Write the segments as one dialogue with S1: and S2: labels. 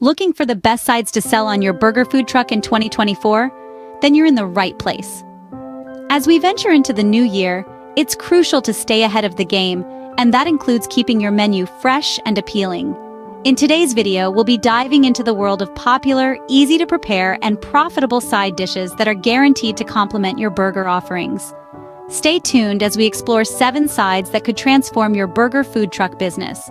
S1: Looking for the best sides to sell on your burger food truck in 2024? Then you're in the right place. As we venture into the new year, it's crucial to stay ahead of the game, and that includes keeping your menu fresh and appealing. In today's video, we'll be diving into the world of popular, easy-to-prepare, and profitable side dishes that are guaranteed to complement your burger offerings. Stay tuned as we explore 7 sides that could transform your burger food truck business.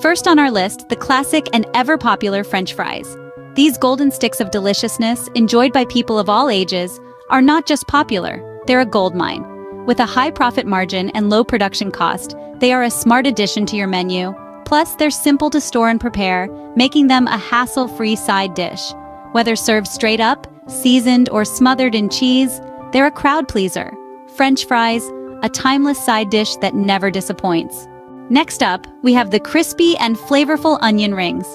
S1: First on our list, the classic and ever-popular French fries. These golden sticks of deliciousness, enjoyed by people of all ages, are not just popular, they're a goldmine. With a high profit margin and low production cost, they are a smart addition to your menu. Plus, they're simple to store and prepare, making them a hassle-free side dish. Whether served straight up, seasoned, or smothered in cheese, they're a crowd pleaser. French fries, a timeless side dish that never disappoints. Next up, we have the crispy and flavorful onion rings.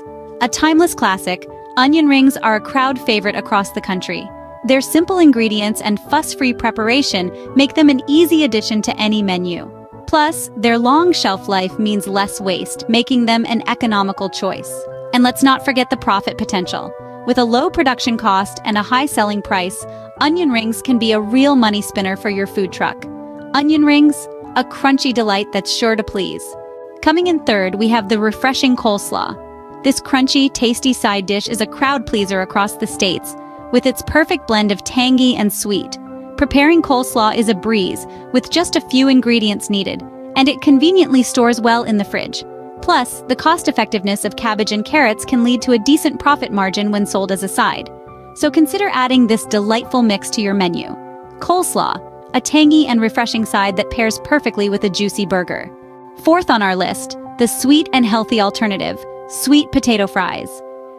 S1: A timeless classic, onion rings are a crowd favorite across the country. Their simple ingredients and fuss-free preparation make them an easy addition to any menu. Plus, their long shelf life means less waste, making them an economical choice. And let's not forget the profit potential. With a low production cost and a high selling price, onion rings can be a real money spinner for your food truck. Onion rings, a crunchy delight that's sure to please. Coming in third, we have the refreshing coleslaw. This crunchy, tasty side dish is a crowd pleaser across the states, with its perfect blend of tangy and sweet. Preparing coleslaw is a breeze, with just a few ingredients needed, and it conveniently stores well in the fridge. Plus, the cost-effectiveness of cabbage and carrots can lead to a decent profit margin when sold as a side. So consider adding this delightful mix to your menu. Coleslaw, a tangy and refreshing side that pairs perfectly with a juicy burger. Fourth on our list, the sweet and healthy alternative, sweet potato fries.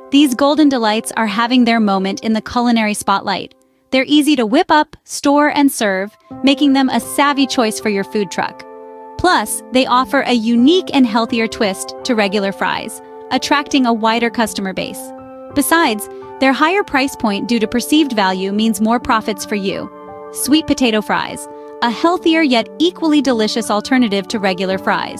S1: These golden delights are having their moment in the culinary spotlight. They're easy to whip up, store, and serve, making them a savvy choice for your food truck. Plus, they offer a unique and healthier twist to regular fries, attracting a wider customer base. Besides, their higher price point due to perceived value means more profits for you. Sweet potato fries, a healthier yet equally delicious alternative to regular fries.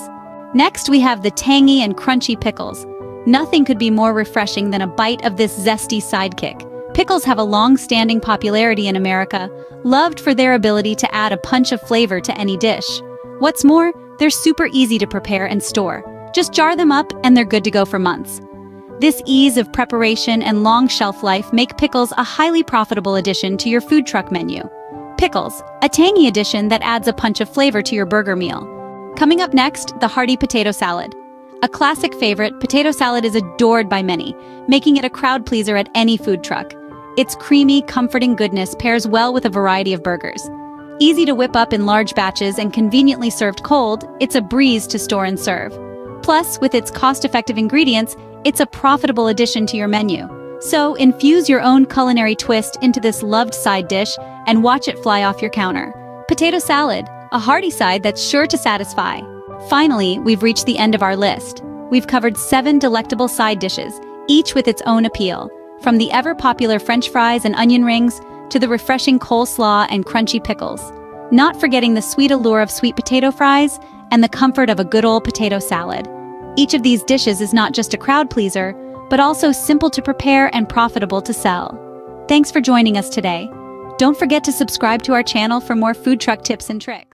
S1: Next, we have the tangy and crunchy pickles. Nothing could be more refreshing than a bite of this zesty sidekick. Pickles have a long-standing popularity in America, loved for their ability to add a punch of flavor to any dish. What's more, they're super easy to prepare and store. Just jar them up and they're good to go for months. This ease of preparation and long shelf life make pickles a highly profitable addition to your food truck menu. Pickles, a tangy addition that adds a punch of flavor to your burger meal. Coming up next, the hearty potato salad. A classic favorite, potato salad is adored by many, making it a crowd pleaser at any food truck. Its creamy, comforting goodness pairs well with a variety of burgers. Easy to whip up in large batches and conveniently served cold, it's a breeze to store and serve. Plus, with its cost-effective ingredients, it's a profitable addition to your menu. So, infuse your own culinary twist into this loved side dish and watch it fly off your counter. Potato salad, a hearty side that's sure to satisfy. Finally, we've reached the end of our list. We've covered 7 delectable side dishes, each with its own appeal, from the ever-popular French fries and onion rings to the refreshing coleslaw and crunchy pickles. Not forgetting the sweet allure of sweet potato fries and the comfort of a good old potato salad. Each of these dishes is not just a crowd pleaser, but also simple to prepare and profitable to sell. Thanks for joining us today. Don't forget to subscribe to our channel for more food truck tips and tricks.